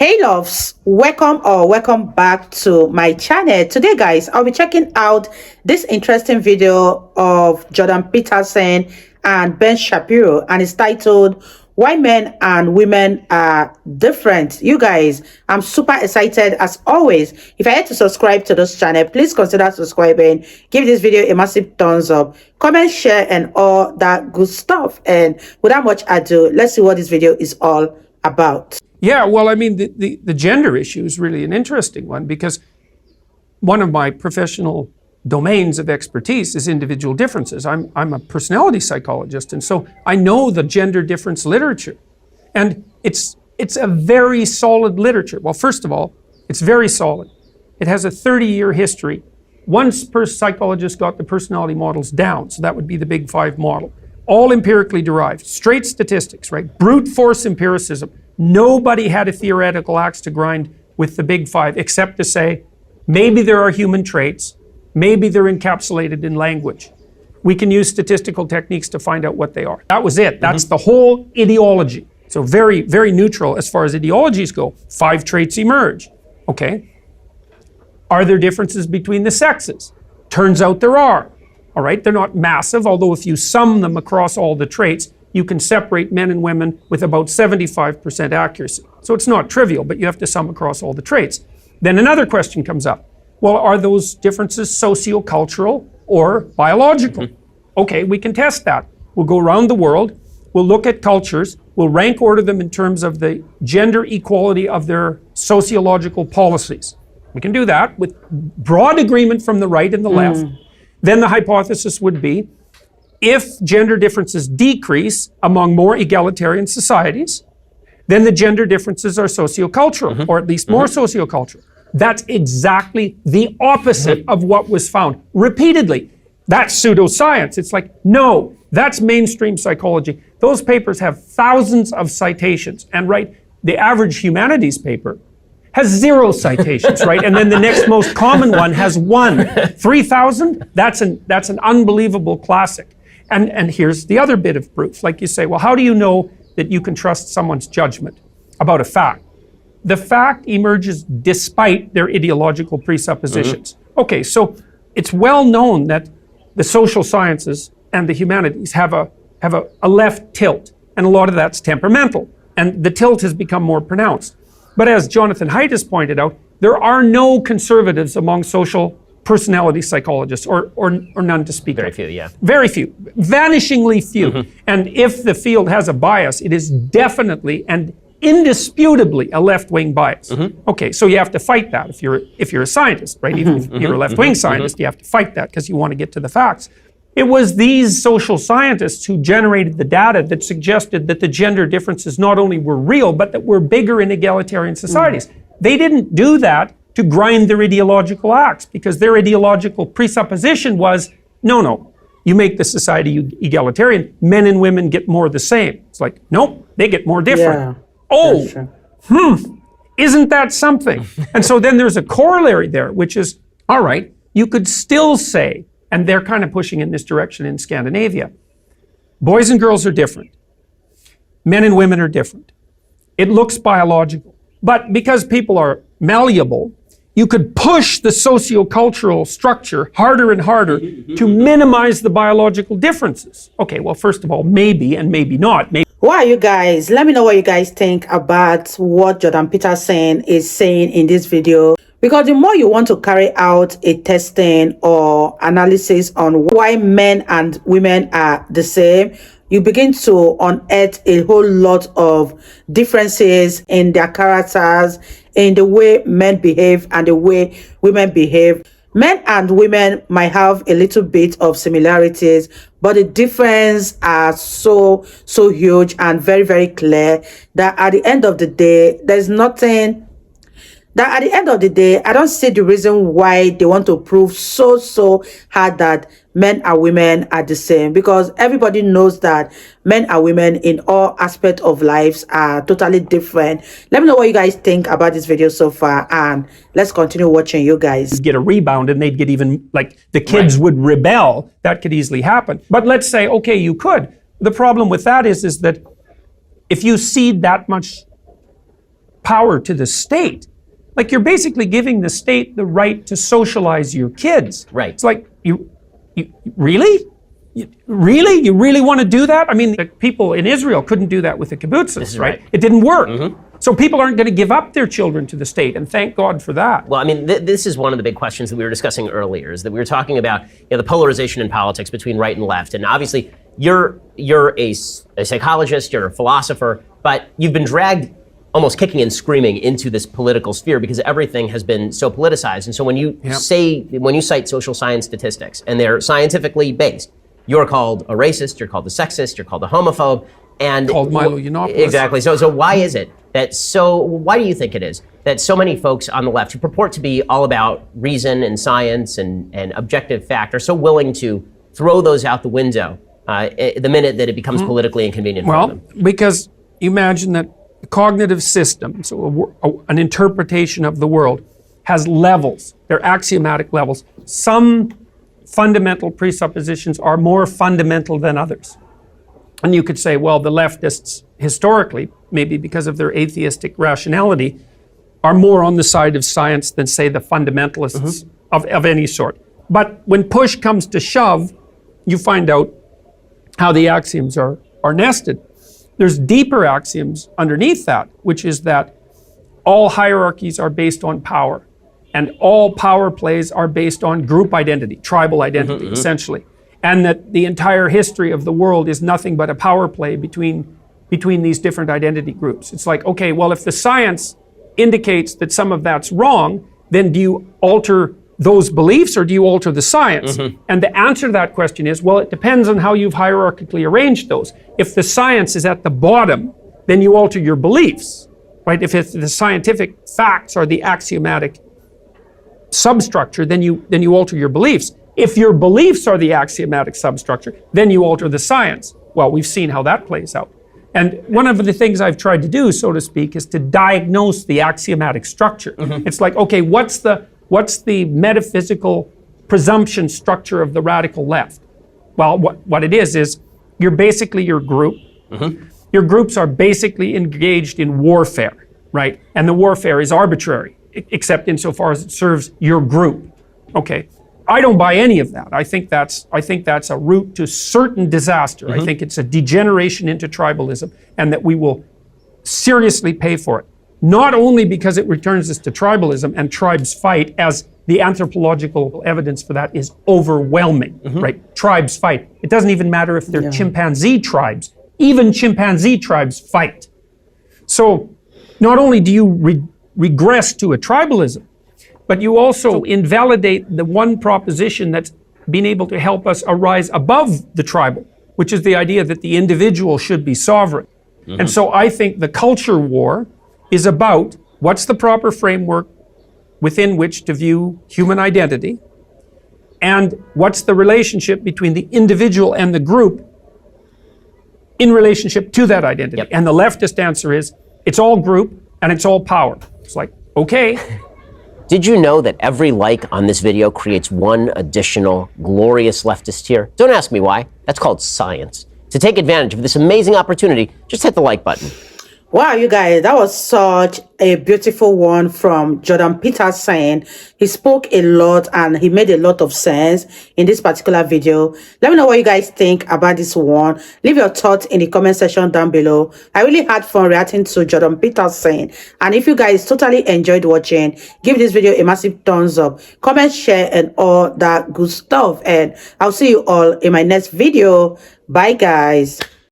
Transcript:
Hey loves, welcome back to my channel. Today guys, I'll be checking out this interesting video of Jordan Peterson and Ben Shapiro, and it's titled Why Men and Women Are Different. You guys, I'm super excited as always. If I had to subscribe to this channel, please consider subscribing. Give this video a massive thumbs up, comment, share, and all that good stuff. And without much ado, let's see what this video is all about. Yeah, well, I mean, the gender issue is really an interesting one, because one of my professional domains of expertise is individual differences. I'm a personality psychologist, and so I know the gender difference literature. And it's a very solid literature. Well, first of all, it's very solid. It has a 30-year history. Once psychologists got the personality models down, so that would be the Big Five model, all empirically derived, straight statistics, right? Brute force empiricism. Nobody had a theoretical axe to grind with the Big Five except to say, maybe there are human traits, maybe they're encapsulated in language. We can use statistical techniques to find out what they are. That was it. That's the whole ideology. So very, very neutral as far as ideologies go. 5 traits emerge. Okay. Are there differences between the sexes? Turns out there are. All right. They're not massive, although if you sum them across all the traits, you can separate men and women with about 75% accuracy. So it's not trivial, but you have to sum across all the traits. Then another question comes up. Well, are those differences sociocultural or biological? Okay, we can test that. We'll go around the world, we'll look at cultures, we'll rank order them in terms of the gender equality of their sociological policies. We can do that with broad agreement from the right and the left. Then the hypothesis would be, if gender differences decrease among more egalitarian societies, then the gender differences are sociocultural, or at least more sociocultural. That's exactly the opposite of what was found repeatedly. That's pseudoscience. It's like, no, that's mainstream psychology. Those papers have thousands of citations, and right, the average humanities paper has 0 citations, right? And then the next most common one has 1. 3,000, that's an unbelievable classic. And here's the other bit of proof. Like you say, well, how do you know that you can trust someone's judgment about a fact? The fact emerges despite their ideological presuppositions. Okay, so it's well known that the social sciences and the humanities have a left tilt, and a lot of that's temperamental, and the tilt has become more pronounced. But as Jonathan Haidt has pointed out, there are no conservatives among social personality psychologists, or none to speak of. Very few, yeah. Very few, vanishingly few. And if the field has a bias, it is definitely and indisputably a left-wing bias. Okay, so you have to fight that if you're a scientist, right? Even if you're a left-wing scientist, you have to fight that because you want to get to the facts. It was these social scientists who generated the data that suggested that the gender differences not only were real, but that were bigger in egalitarian societies. They didn't do that to grind their ideological axe, because their ideological presupposition was, no, you make the society egalitarian, men and women get more the same. It's like, nope, they get more different. Yeah, isn't that something? And so then there's a corollary there, which is, all right, you could still say, and they're kind of pushing in this direction in Scandinavia, boys and girls are different. Men and women are different. It looks biological. But because people are malleable, you could push the sociocultural structure harder and harder to minimize the biological differences. Okay, well, first of all, maybe and maybe not. Why are you guys? Let me know what you guys think about what Jordan Peterson is saying in this video. Because the more you want to carry out a testing or analysis on why men and women are the same, you begin to unearth a whole lot of differences in their characters, in the way men behave and the way women behave. Men and women might have a little bit of similarities, but the difference are so huge and very, very clear that at the end of the day, there's nothing. That at the end of the day, I don't see the reason why they want to prove so hard that men and women are the same, because everybody knows that men and women in all aspects of lives are totally different. Let me know what you guys think about this video so far, and let's continue watching, you guys. Get a rebound and they'd get even, like, the kids would rebel. That could easily happen. But let's say, okay, you could. The problem with that is that if you seed that much power to the state. Like, you're basically giving the state the right to socialize your kids. Right. It's like, you really? You really want to do that? I mean, the people in Israel couldn't do that with the kibbutzes, right? It didn't work. So people aren't going to give up their children to the state, and thank God for that. Well, I mean, this is one of the big questions that we were discussing earlier, is that we were talking about the polarization in politics between right and left. And obviously, you're a psychologist, you're a philosopher, but you've been dragged almost kicking and screaming into this political sphere because everything has been so politicized. And so when you cite social science statistics, and they're scientifically based, you're called a racist, you're called a sexist, you're called a homophobe, and called Milo Yiannopoulos. Exactly. So why is it that why do you think it is that so many folks on the left who purport to be all about reason and science and objective fact are so willing to throw those out the window the minute that it becomes politically inconvenient for them? Well, because you imagine that the cognitive system, so an interpretation of the world, has levels. They're axiomatic levels. Some fundamental presuppositions are more fundamental than others. And you could say, well, the leftists historically, maybe because of their atheistic rationality, are more on the side of science than, say, the fundamentalists of any sort. But when push comes to shove, you find out how the axioms are nested. There's deeper axioms underneath that, which is that all hierarchies are based on power, and all power plays are based on group identity, tribal identity, essentially. And that the entire history of the world is nothing but a power play between these different identity groups. It's like, okay, well, if the science indicates that some of that's wrong, then do you alter those beliefs or do you alter the science? And the answer to that question is, well, it depends on how you've hierarchically arranged those. If the science is at the bottom, then you alter your beliefs, right? If the scientific facts are the axiomatic substructure, then you alter your beliefs. If your beliefs are the axiomatic substructure, then you alter the science. Well, we've seen how that plays out. And one of the things I've tried to do, so to speak, is to diagnose the axiomatic structure. It's like, okay, what's the metaphysical presumption structure of the radical left? Well, what it is you're basically your group. Your groups are basically engaged in warfare, right? And the warfare is arbitrary, except insofar as it serves your group. Okay. I don't buy any of that. I think that's a route to certain disaster. I think it's a degeneration into tribalism, and that we will seriously pay for it. Not only because it returns us to tribalism and tribes fight, as the anthropological evidence for that is overwhelming, right? Tribes fight. It doesn't even matter if they're chimpanzee tribes. Even chimpanzee tribes fight. So not only do you regress to a tribalism, but you also invalidate the one proposition that's been able to help us arise above the tribal, which is the idea that the individual should be sovereign. And so I think the culture war is about what's the proper framework within which to view human identity, and what's the relationship between the individual and the group in relationship to that identity. And the leftist answer is, it's all group and it's all power. It's like, okay. Did you know that every like on this video creates one additional glorious leftist tier? Don't ask me why. That's called science. To take advantage of this amazing opportunity, just hit the like button. Wow, you guys, that was such a beautiful one from Jordan Peterson. He spoke a lot and he made a lot of sense in this particular video. Let me know what you guys think about this one. Leave your thoughts in the comment section down below. I really had fun reacting to Jordan Peterson. And if you guys totally enjoyed watching, give this video a massive thumbs up. Comment, share, and all that good stuff. And I'll see you all in my next video. Bye, guys.